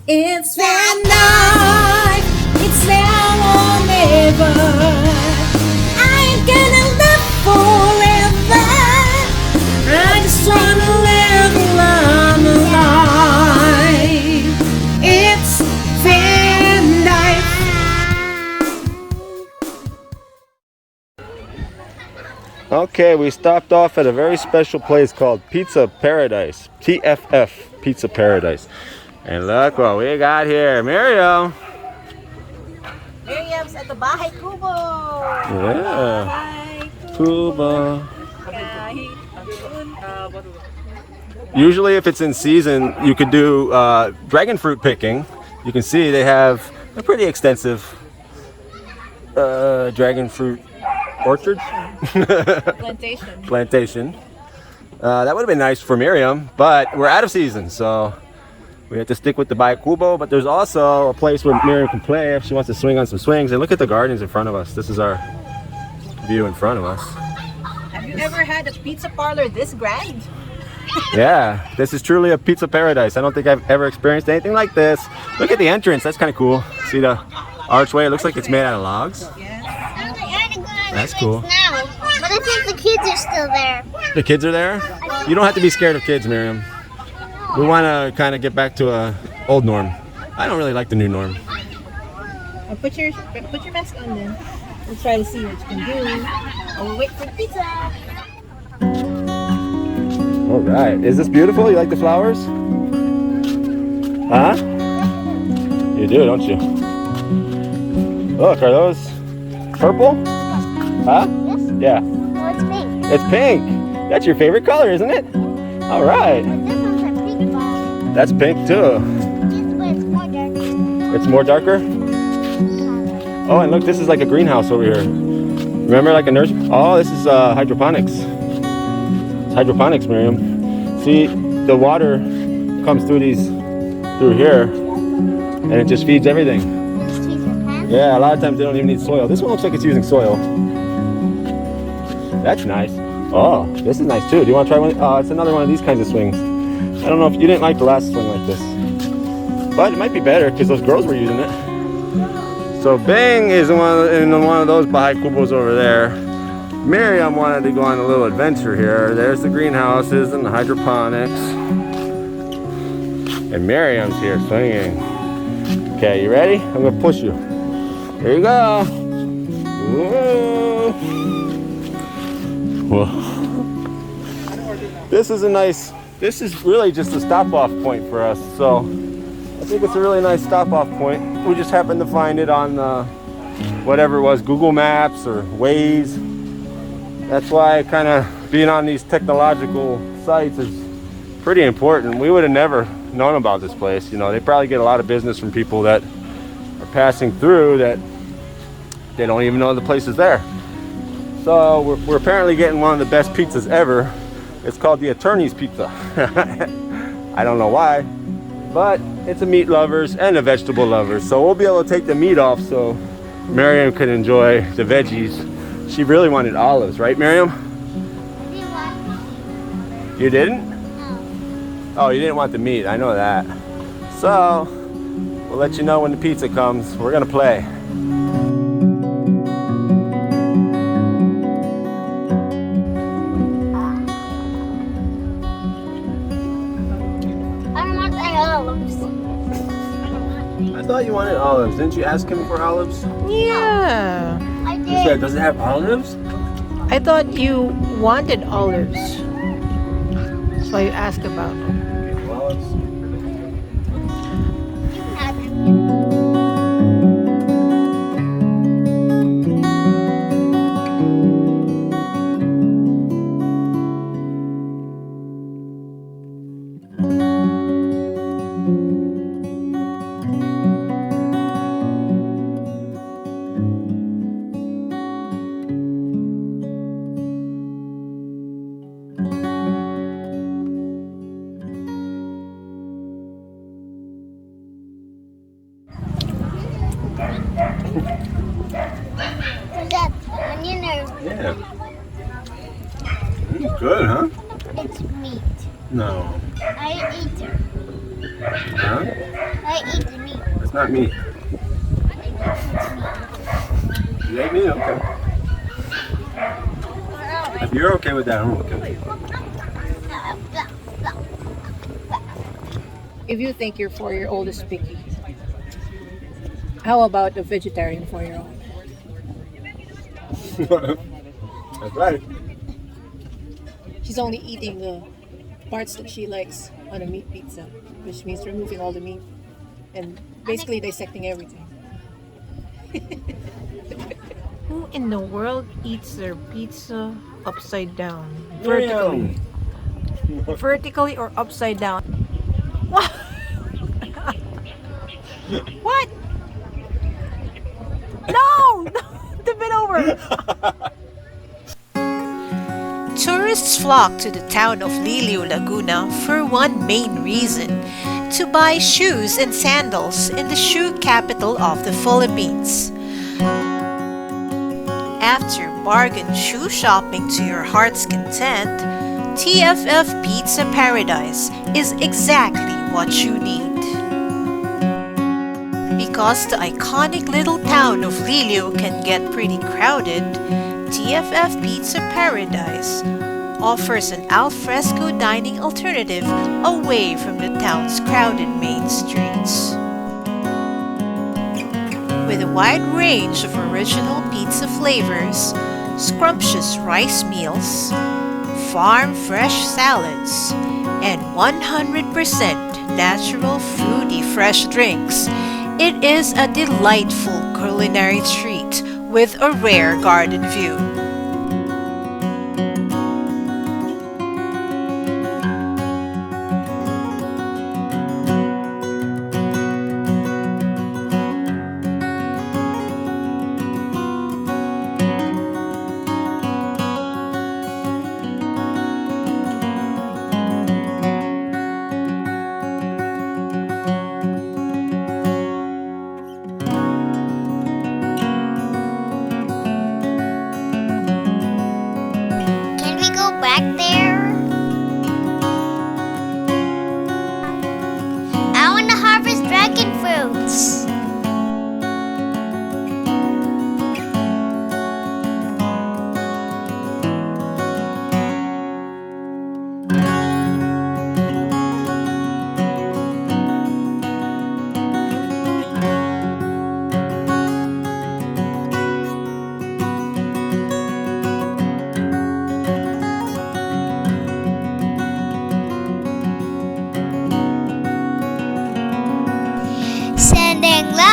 It's Vanlife. It's now or never. I ain't gonna live forever. I just wanna live long life. It's Vanlife. Okay, we stopped off at a very special place called Pizza Paradise. TFF Pizza Paradise. And look what we got here. Miriam. Miriam's at the Bahay Kubo. Yeah. Bahay Kubo. Usually if it's in season, you could do dragon fruit picking. You can see they have a pretty extensive dragon fruit orchard. Plantation. That would have been nice for Miriam, but we're out of season, so we have to stick with the Bahay Kubo. But there's also a place where Miriam can play if she wants to swing on some swings. And look at the gardens in front of us. This is our view in front of us. Have you ever had a pizza parlor this grand? Yeah, this is truly a pizza paradise. I don't think I've ever experienced anything like this. Look at the entrance. That's kind of cool. See the archway? It looks like it's made out of logs. That's cool. But I think the kids are still there. The kids are there? You don't have to be scared of kids, Miriam. We want to kind of get back to a old norm. I don't really like the new norm. Well, put your mask on then. We'll try to see what you can do. Oh, we'll wait for the pizza. All right. Is this beautiful? You like the flowers? Huh? You do, don't you? Look, are those purple? Huh? Yes? Yeah. No, it's pink. It's pink. That's your favorite color, isn't it? All right. But this one's a pink one. That's pink too. But it's more dark. It's more darker? Oh, and look, this is like a greenhouse over here. Remember, like a nursery? Oh, this is hydroponics. It's hydroponics, Miriam. See, the water comes through here, and it just feeds everything. Just feed your plants. Yeah, a lot of times they don't even need soil. This one looks like it's using soil. That's nice. Oh, this is nice too. Do you want to try one? Oh, it's another one of these kinds of swings. I don't know if you didn't like the last swing like this, but it might be better because those girls were using it. So Bing is in one of those Bahay Kubos over there. Miriam wanted to go on a little adventure here. There's the greenhouses and the hydroponics. And Miriam's here swinging. Okay, you ready? I'm gonna push you. Here you go. Whoa. Whoa. This is really just a stop-off point for us. So I think it's a really nice stop-off point. We just happened to find it on whatever it was, Google Maps or Waze. That's why kind of being on these technological sites is pretty important. We would have never known about this place. You know, they probably get a lot of business from people that are passing through that they don't even know the place is there. So we're apparently getting one of the best pizzas ever. It's called the Attorney's Pizza. I don't know why, but it's a meat lovers and a vegetable lovers. So we'll be able to take the meat off so Miriam can enjoy the veggies. She really wanted olives, right, Miriam? You didn't? No. Oh, you didn't want the meat. I know that. So we'll let you know when the pizza comes. We're gonna play. I don't want any olives. I thought you wanted olives. Didn't you ask him for olives? Yeah. I He said, did. does it have olives? I thought you wanted olives. So I asked about them. Okay, olives. Have it. Is that onion or Yeah. Good, huh? it's meat? No. I eat it. Huh? I eat the meat. It's not meat. You ate meat? Okay. If you're okay with that, I'm okay with it. If you think your 4-year-old is picky, how about a vegetarian 4-year-old? That's right. She's only eating the parts that she likes on a meat pizza, which means removing all the meat and basically dissecting everything. Who in the world eats their pizza upside down? Vertically. Vertically or upside down? What? What? No! Tip it over! Tourists flock to the town of Liliw, Laguna for one main reason: to buy shoes and sandals in the shoe capital of the Philippines. After bargain shoe shopping to your heart's content, TFF Pizza Paradise is exactly what you need. Because the iconic little town of Liliw can get pretty crowded, TFF Pizza Paradise offers an al fresco dining alternative away from the town's crowded main streets. With a wide range of original pizza flavors, scrumptious rice meals, farm fresh salads, and 100% natural fruity fresh drinks, it is a delightful culinary treat with a rare garden view. Can we go back there? I want to harvest dragon fruits. Sending love.